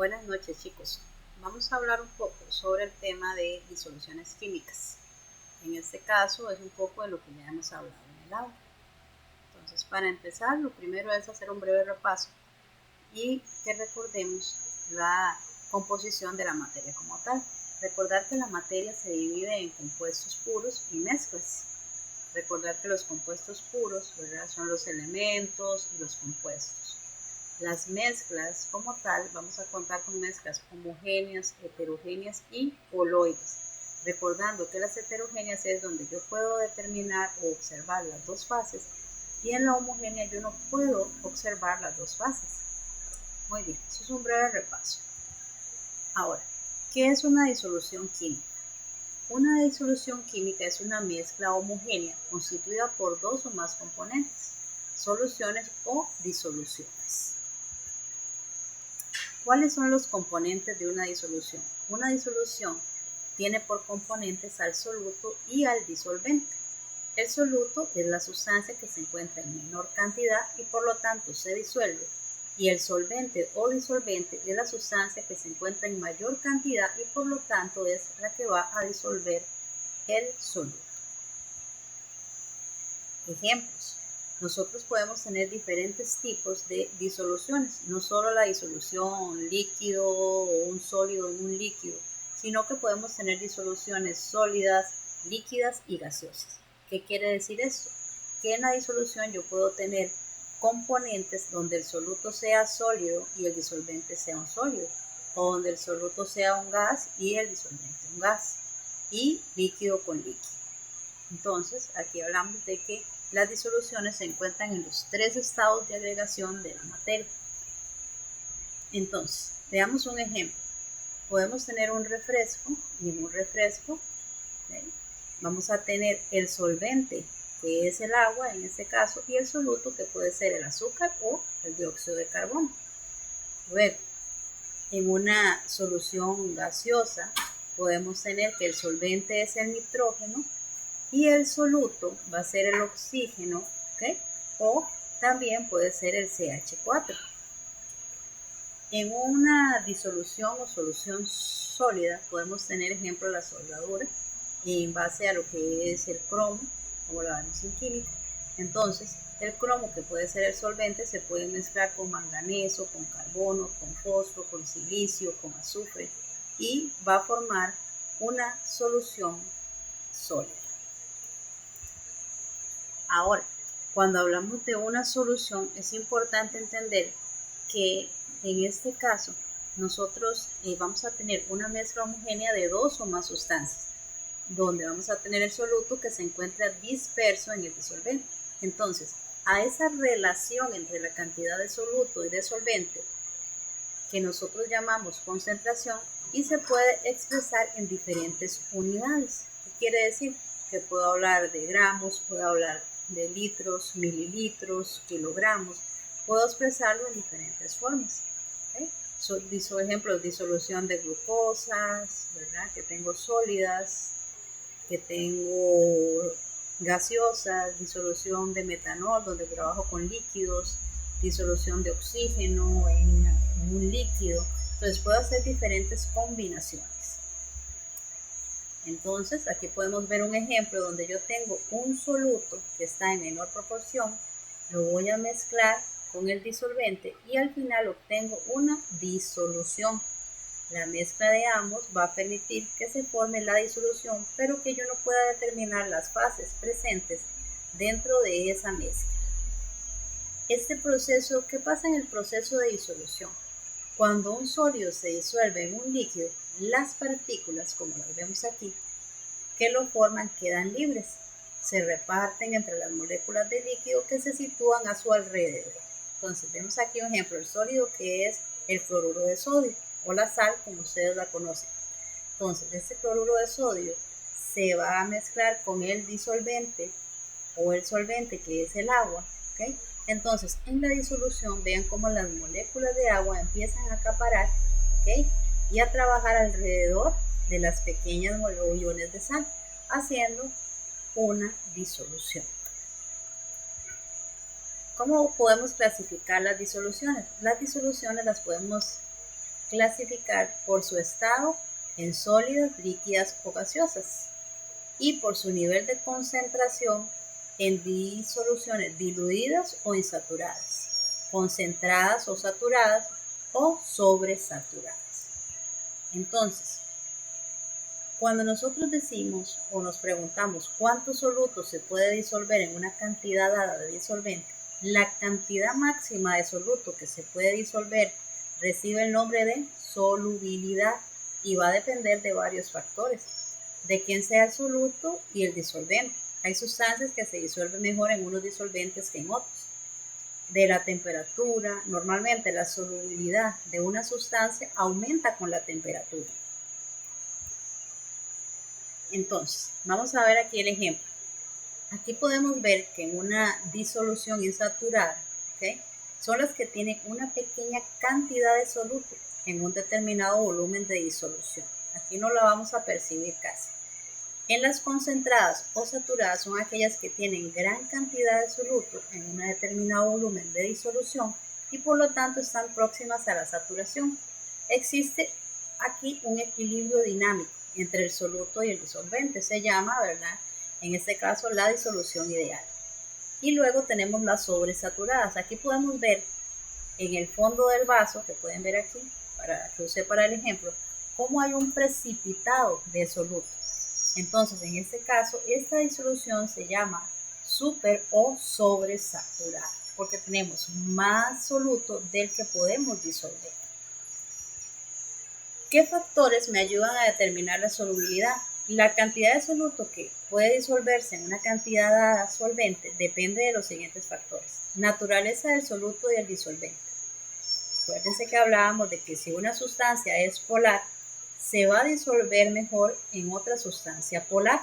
Buenas noches, chicos. Vamos a hablar un poco sobre el tema de disoluciones químicas. En este caso es un poco de lo que ya hemos hablado en el aula. Entonces, para empezar, lo primero es hacer un breve repaso y que recordemos la composición de la materia como tal. Recordar que la materia se divide en compuestos puros y mezclas. Recordar que los compuestos puros, ¿verdad?, son los elementos y los compuestos. Las mezclas como tal, vamos a contar con mezclas homogéneas, heterogéneas y coloides. Recordando que las heterogéneas es donde yo puedo determinar o observar las dos fases y en la homogénea yo no puedo observar las dos fases. Muy bien, eso es un breve repaso. Ahora, ¿qué es una disolución química? Una disolución química es una mezcla homogénea constituida por dos o más componentes, soluciones o disoluciones. ¿Cuáles son los componentes de una disolución? Una disolución tiene por componentes al soluto y al disolvente. El soluto es la sustancia que se encuentra en menor cantidad y por lo tanto se disuelve, y el solvente o disolvente es la sustancia que se encuentra en mayor cantidad y por lo tanto es la que va a disolver el soluto. Ejemplos. Nosotros podemos tener diferentes tipos de disoluciones, no solo la disolución líquido o un sólido en un líquido, sino que podemos tener disoluciones sólidas, líquidas y gaseosas. ¿Qué quiere decir esto? Que en la disolución yo puedo tener componentes donde el soluto sea sólido y el disolvente sea un sólido, o donde el soluto sea un gas y el disolvente un gas, y líquido con líquido. Entonces, aquí hablamos de que las disoluciones se encuentran en los tres estados de agregación de la materia. Entonces, veamos un ejemplo. Podemos tener un refresco y en un refresco vamos a tener el solvente, que es el agua en este caso, y el soluto, que puede ser el azúcar o el dióxido de carbono. Luego, en una solución gaseosa podemos tener que el solvente es el nitrógeno y el soluto va a ser el oxígeno, ¿ok? O también puede ser el CH4. En una disolución o solución sólida podemos tener ejemplo la soldadura en base a lo que es el cromo, como lo vemos en química. Entonces, el cromo, que puede ser el solvente, se puede mezclar con manganeso, con carbono, con fósforo, con silicio, con azufre y va a formar una solución sólida. Ahora, cuando hablamos de una solución, es importante entender que en este caso nosotros vamos a tener una mezcla homogénea de dos o más sustancias, donde vamos a tener el soluto que se encuentra disperso en el disolvente. Entonces, a esa relación entre la cantidad de soluto y de solvente, que nosotros llamamos concentración, y se puede expresar en diferentes unidades. ¿Qué quiere decir? Que puedo hablar de gramos, puedo hablar de litros, mililitros, kilogramos, puedo expresarlo en diferentes formas. Por ejemplo, disolución de glucosas, ¿verdad?, que tengo sólidas, que tengo gaseosas, disolución de metanol, donde trabajo con líquidos, disolución de oxígeno en un líquido. Entonces puedo hacer diferentes combinaciones. Entonces, aquí podemos ver un ejemplo donde yo tengo un soluto que está en menor proporción, lo voy a mezclar con el disolvente y al final obtengo una disolución. La mezcla de ambos va a permitir que se forme la disolución, pero que yo no pueda determinar las fases presentes dentro de esa mezcla. Este proceso, ¿qué pasa en el proceso de disolución? Cuando un sólido se disuelve en un líquido, las partículas, como las vemos aquí, que lo forman quedan libres. Se reparten entre las moléculas de líquido que se sitúan a su alrededor. Entonces, vemos aquí un ejemplo, el sólido que es el cloruro de sodio o la sal, como ustedes la conocen. Entonces, este cloruro de sodio se va a mezclar con el disolvente o el solvente, que es el agua, ¿ok? Entonces, en la disolución, vean cómo las moléculas de agua empiezan a acaparar, ¿ok?, y a trabajar alrededor de las pequeñas iones de sal, haciendo una disolución. ¿Cómo podemos clasificar las disoluciones? Las disoluciones las podemos clasificar por su estado en sólidas, líquidas o gaseosas y por su nivel de concentración en disoluciones diluidas o insaturadas, concentradas o saturadas o sobresaturadas. Entonces, cuando nosotros decimos o nos preguntamos cuánto soluto se puede disolver en una cantidad dada de disolvente, la cantidad máxima de soluto que se puede disolver recibe el nombre de solubilidad y va a depender de varios factores, de quién sea el soluto y el disolvente. Hay sustancias que se disuelven mejor en unos disolventes que en otros. De la temperatura, normalmente la solubilidad de una sustancia aumenta con la temperatura. Entonces, vamos a ver aquí el ejemplo. Aquí podemos ver que en una disolución insaturada, ¿okay?, son las que tienen una pequeña cantidad de soluto en un determinado volumen de disolución. Aquí no la vamos a percibir casi. En las concentradas o saturadas son aquellas que tienen gran cantidad de soluto en un determinado volumen de disolución y por lo tanto están próximas a la saturación. Existe aquí un equilibrio dinámico entre el soluto y el disolvente. Se llama, ¿verdad?, en este caso, la disolución ideal. Y luego tenemos las sobresaturadas. Aquí podemos ver en el fondo del vaso, que pueden ver aquí, para que use para el ejemplo, cómo hay un precipitado de soluto. Entonces, en este caso, esta disolución se llama super o sobresaturada, porque tenemos más soluto del que podemos disolver. ¿Qué factores me ayudan a determinar la solubilidad? La cantidad de soluto que puede disolverse en una cantidad dada solvente depende de los siguientes factores. Naturaleza del soluto y el disolvente. Acuérdense que hablábamos de que si una sustancia es polar, se va a disolver mejor en otra sustancia polar.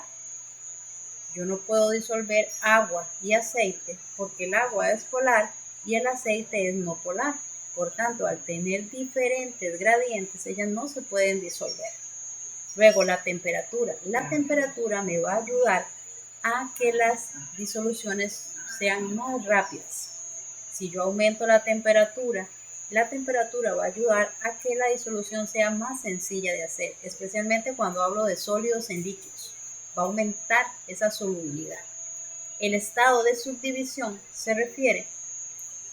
Yo no puedo disolver agua y aceite porque el agua es polar y el aceite es no polar. Por tanto, al tener diferentes gradientes, ellas no se pueden disolver. Luego, la temperatura. La temperatura me va a ayudar a que las disoluciones sean más rápidas. Si yo aumento la temperatura va a ayudar a que la disolución sea más sencilla de hacer, especialmente cuando hablo de sólidos en líquidos. Va a aumentar esa solubilidad. El estado de subdivisión se refiere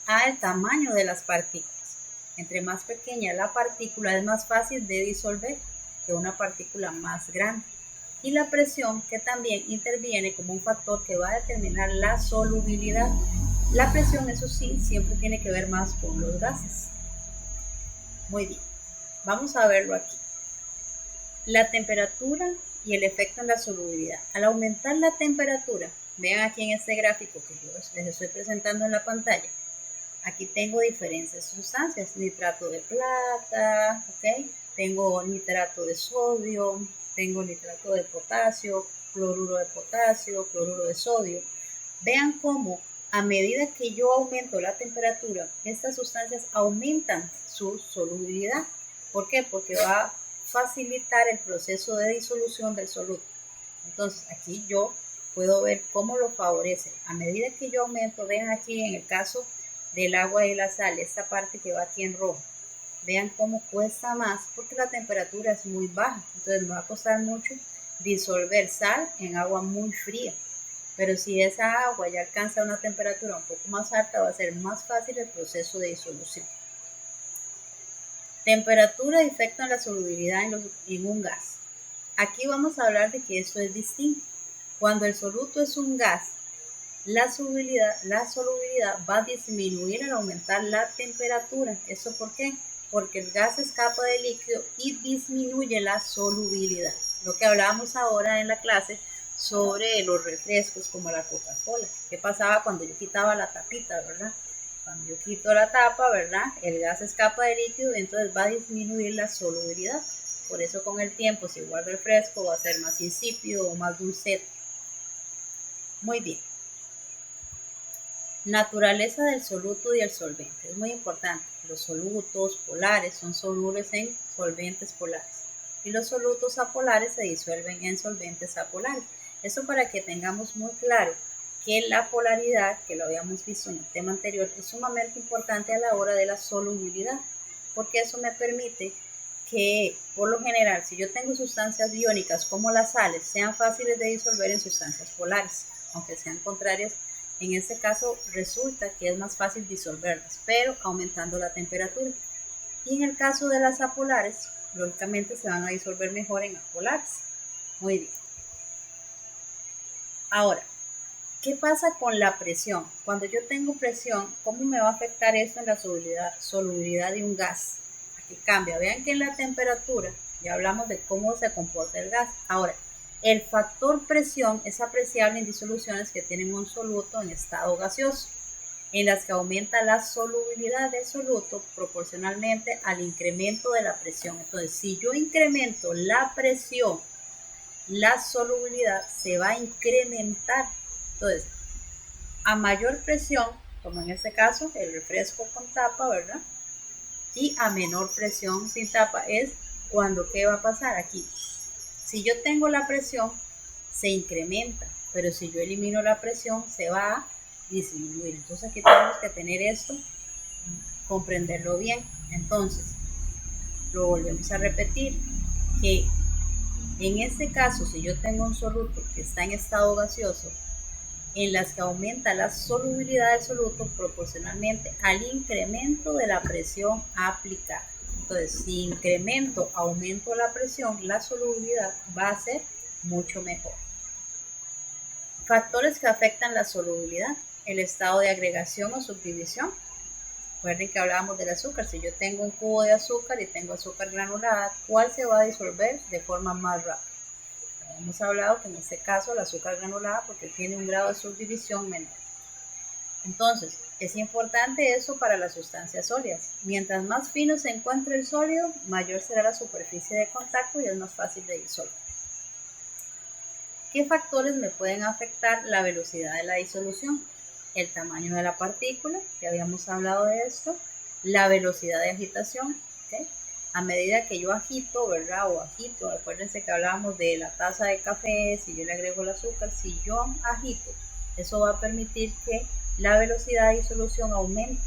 al tamaño de las partículas. Entre más pequeña la partícula es más fácil de disolver que una partícula más grande. Y la presión, que también interviene como un factor que va a determinar la solubilidad. La presión, eso sí, siempre tiene que ver más con los gases. Muy bien, vamos a verlo aquí. La temperatura y el efecto en la solubilidad. Al aumentar la temperatura, vean aquí en este gráfico que yo les estoy presentando en la pantalla, aquí tengo diferentes sustancias, nitrato de plata, ¿ok? Tengo nitrato de sodio, tengo nitrato de potasio, cloruro de potasio, cloruro de sodio. Vean cómo a medida que yo aumento la temperatura, estas sustancias aumentan su solubilidad. ¿Por qué? Porque va a facilitar el proceso de disolución del soluto. Entonces, aquí yo puedo ver cómo lo favorece. A medida que yo aumento, vean aquí en el caso del agua y la sal, esta parte que va aquí en rojo, vean cómo cuesta más porque la temperatura es muy baja. Entonces, me va a costar mucho disolver sal en agua muy fría. Pero si esa agua ya alcanza una temperatura un poco más alta, va a ser más fácil el proceso de disolución. Temperatura y efecto en la solubilidad en un gas. Aquí vamos a hablar de que esto es distinto. Cuando el soluto es un gas, la solubilidad va a disminuir al aumentar la temperatura. ¿Eso por qué? Porque el gas escapa del líquido y disminuye la solubilidad. Lo que hablábamos ahora en la clase sobre los refrescos como la Coca-Cola. ¿Qué pasaba cuando yo quitaba la tapita, verdad? Cuando yo quito la tapa, ¿verdad?, el gas escapa del líquido y entonces va a disminuir la solubilidad. Por eso con el tiempo, si guardo el fresco, va a ser más insípido o más dulce. Muy bien. Naturaleza del soluto y el solvente. Es muy importante. Los solutos polares son solubles en solventes polares y los solutos apolares se disuelven en solventes apolares. Eso para que tengamos muy claro que la polaridad, que lo habíamos visto en el tema anterior, es sumamente importante a la hora de la solubilidad. porque eso me permite que, por lo general, si yo tengo sustancias iónicas como las sales, sean fáciles de disolver en sustancias polares, aunque sean contrarias. En este caso resulta que es más fácil disolverlas, pero aumentando la temperatura. Y en el caso de las apolares, lógicamente se van a disolver mejor en apolares. Muy bien. Ahora, ¿qué pasa con la presión? Cuando yo tengo presión, ¿cómo me va a afectar esto en la solubilidad de un gas? Aquí cambia. Vean que en la temperatura, ya hablamos de cómo se comporta el gas. Ahora, el factor presión es apreciable en disoluciones que tienen un soluto en estado gaseoso, en las que aumenta la solubilidad del soluto proporcionalmente al incremento de la presión. Entonces, si yo incremento la presión, la solubilidad se va a incrementar. Entonces, a mayor presión, como en este caso, el refresco con tapa, ¿verdad? Y a menor presión sin tapa es cuando, ¿qué va a pasar aquí? Si yo tengo la presión, se incrementa, pero si yo elimino la presión, se va a disminuir. Entonces aquí tenemos que tener esto, comprenderlo bien. Entonces, lo volvemos a repetir, que en este caso, si yo tengo un soluto que está en estado gaseoso, en las que aumenta la solubilidad del soluto proporcionalmente al incremento de la presión aplicada. Entonces, si incremento, aumento la presión, la solubilidad va a ser mucho mejor. Factores que afectan la solubilidad: el estado de agregación o subdivisión. Recuerden que hablábamos del azúcar. Si yo tengo un cubo de azúcar y tengo azúcar granulada, ¿cuál se va a disolver de forma más rápida? Hemos hablado que en este caso el azúcar granulada, porque tiene un grado de subdivisión menor. Entonces, es importante eso para las sustancias sólidas. Mientras más fino se encuentre el sólido, mayor será la superficie de contacto y es más fácil de disolver. ¿Qué factores me pueden afectar la velocidad de la disolución? El tamaño de la partícula, ya habíamos hablado de esto, la velocidad de agitación, ¿okay? A medida que yo agito, ¿verdad? O agito, acuérdense que hablábamos de la taza de café, si yo le agrego el azúcar, si yo agito, eso va a permitir que la velocidad de disolución aumente,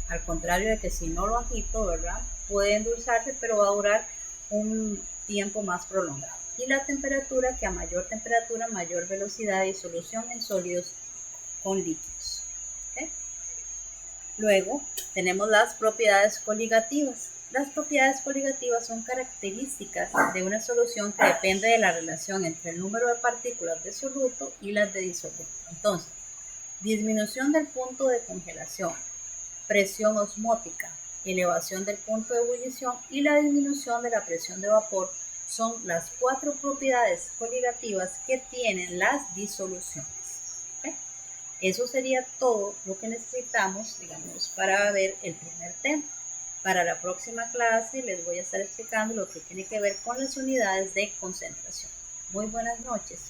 al contrario de que si no lo agito, ¿verdad? Puede endulzarse, pero va a durar un tiempo más prolongado. Y la temperatura, que a mayor temperatura, mayor velocidad de disolución en sólidos con líquidos. ¿Okay? Luego tenemos las propiedades coligativas. Las propiedades coligativas son características de una solución que depende de la relación entre el número de partículas de soluto y las de disolvente. Entonces, disminución del punto de congelación, presión osmótica, elevación del punto de ebullición y la disminución de la presión de vapor son las 4 propiedades coligativas que tienen las disoluciones. ¿Okay? Eso sería todo lo que necesitamos, digamos, para ver el primer tema. Para la próxima clase les voy a estar explicando lo que tiene que ver con las unidades de concentración. Muy buenas noches.